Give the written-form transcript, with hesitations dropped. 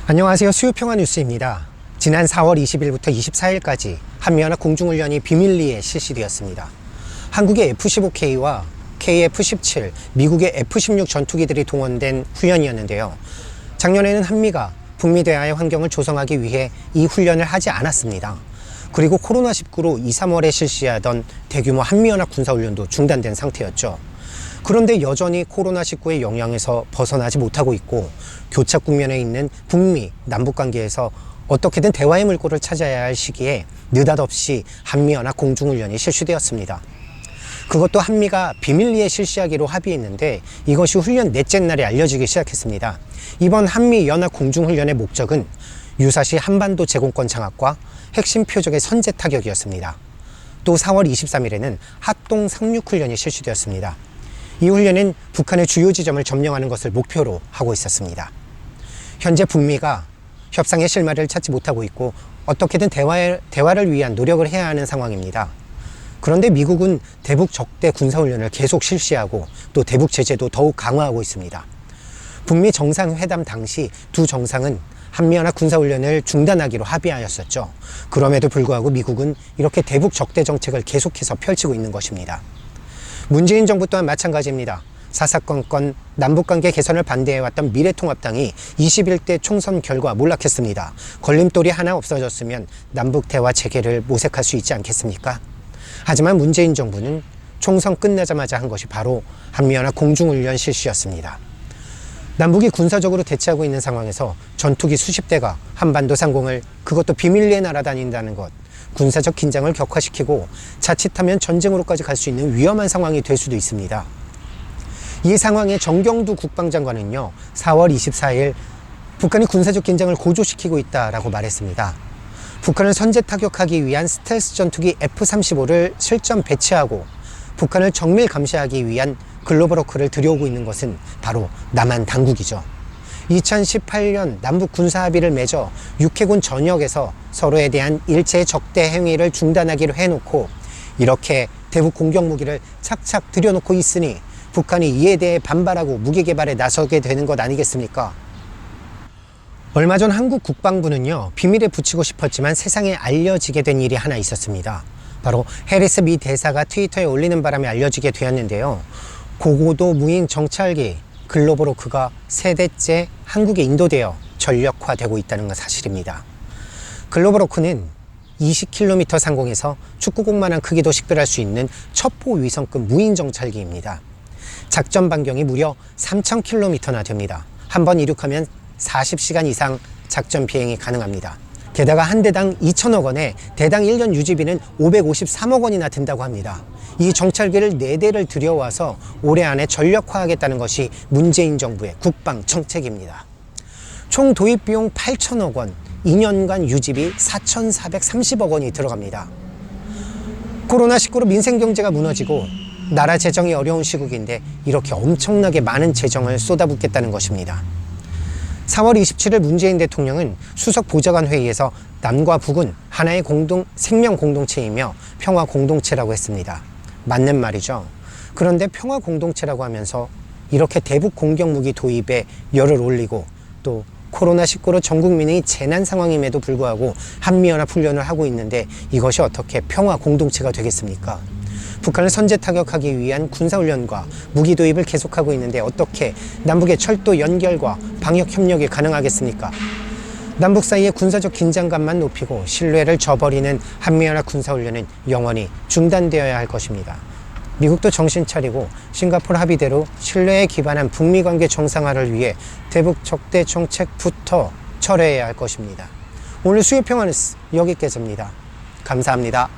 안녕하세요. 수요평화뉴스입니다. 지난 4월 20일부터 24일까지 한미연합 공중훈련이 비밀리에 실시되었습니다. 한국의 F-15K와 KF-17, 미국의 F-16 전투기들이 동원된 훈련이었는데요. 작년에는 한미가 북미 대화의 환경을 조성하기 위해 이 훈련을 하지 않았습니다. 그리고 코로나19로 2, 3월에 실시하던 대규모 한미연합 군사훈련도 중단된 상태였죠. 그런데 여전히 코로나19의 영향에서 벗어나지 못하고 있고 교착 국면에 있는 북미, 남북관계에서 어떻게든 대화의 물꼬를 찾아야 할 시기에 느닷없이 한미연합 공중훈련이 실시되었습니다. 그것도 한미가 비밀리에 실시하기로 합의했는데 이것이 훈련 넷째 날에 알려지기 시작했습니다. 이번 한미연합 공중훈련의 목적은 유사시 한반도 제공권 장악과 핵심 표적의 선제 타격이었습니다. 또 4월 23일에는 합동 상륙훈련이 실시되었습니다. 이 훈련은 북한의 주요 지점을 점령하는 것을 목표로 하고 있었습니다. 현재 북미가 협상의 실마리를 찾지 못하고 있고 어떻게든 대화를 위한 노력을 해야 하는 상황입니다. 그런데 미국은 대북 적대 군사훈련을 계속 실시하고 또 대북 제재도 더욱 강화하고 있습니다. 북미 정상회담 당시 두 정상은 한미연합 군사훈련을 중단하기로 합의하였었죠. 그럼에도 불구하고 미국은 이렇게 대북 적대 정책을 계속해서 펼치고 있는 것입니다. 문재인 정부 또한 마찬가지입니다. 사사건건 남북관계 개선을 반대해왔던 미래통합당이 21대 총선 결과 몰락했습니다. 걸림돌이 하나 없어졌으면 남북 대화 재개를 모색할 수 있지 않겠습니까? 하지만 문재인 정부는 총선 끝나자마자 한 것이 바로 한미연합 공중훈련 실시였습니다. 남북이 군사적으로 대치하고 있는 상황에서 전투기 수십 대가 한반도 상공을 그것도 비밀리에 날아다닌다는 것, 군사적 긴장을 격화시키고 자칫하면 전쟁으로까지 갈 수 있는 위험한 상황이 될 수도 있습니다. 이 상황에 정경두 국방장관은요, 4월 24일 북한이 군사적 긴장을 고조시키고 있다라고 말했습니다. 북한을 선제 타격하기 위한 스텔스 전투기 F-35를 실전 배치하고 북한을 정밀 감시하기 위한 글로벌 워크를 들여오고 있는 것은 바로 남한 당국이죠. 2018년 남북 군사 합의를 맺어 육해군 전역에서 서로에 대한 일체의 적대 행위를 중단하기로 해놓고 이렇게 대북 공격 무기를 착착 들여놓고 있으니 북한이 이에 대해 반발하고 무기 개발에 나서게 되는 것 아니겠습니까? 얼마 전 한국 국방부는요, 비밀에 붙이고 싶었지만 세상에 알려지게 된 일이 하나 있었습니다. 바로 해리스 미 대사가 트위터에 올리는 바람에 알려지게 되었는데요. 고고도 무인 정찰기 글로벌 워크가 세대째 한국에 인도되어 전력화되고 있다는 건 사실입니다. 글로벌 워크는 20km 상공에서 축구공만한 크기도 식별할 수 있는 첩보 위성급 무인 정찰기입니다. 작전 반경이 무려 3000km나 됩니다. 한번 이륙하면 40시간 이상 작전 비행이 가능합니다. 게다가 한 대당 2천억 원에 대당 1년 유지비는 553억 원이나 든다고 합니다. 이 정찰기를 4대를 들여와서 올해 안에 전력화하겠다는 것이 문재인 정부의 국방 정책입니다. 총 도입 비용 8천억 원, 2년간 유지비 4,430억 원이 들어갑니다. 코로나19로 민생 경제가 무너지고 나라 재정이 어려운 시국인데 이렇게 엄청나게 많은 재정을 쏟아붓겠다는 것입니다. 4월 27일 문재인 대통령은 수석 보좌관 회의에서 남과 북은 하나의 생명 공동체이며 평화 공동체라고 했습니다. 맞는 말이죠. 그런데 평화 공동체라고 하면서 이렇게 대북 공격 무기 도입에 열을 올리고 또 코로나19로 전 국민이 재난 상황임에도 불구하고 한미연합 훈련을 하고 있는데 이것이 어떻게 평화 공동체가 되겠습니까? 북한을 선제 타격하기 위한 군사훈련과 무기 도입을 계속하고 있는데 어떻게 남북의 철도 연결과 방역 협력이 가능하겠습니까? 남북 사이의 군사적 긴장감만 높이고 신뢰를 저버리는 한미연합 군사훈련은 영원히 중단되어야 할 것입니다. 미국도 정신 차리고 싱가포르 합의대로 신뢰에 기반한 북미 관계 정상화를 위해 대북 적대 정책부터 철회해야 할 것입니다. 오늘 수요평화뉴스 여기까지입니다. 감사합니다.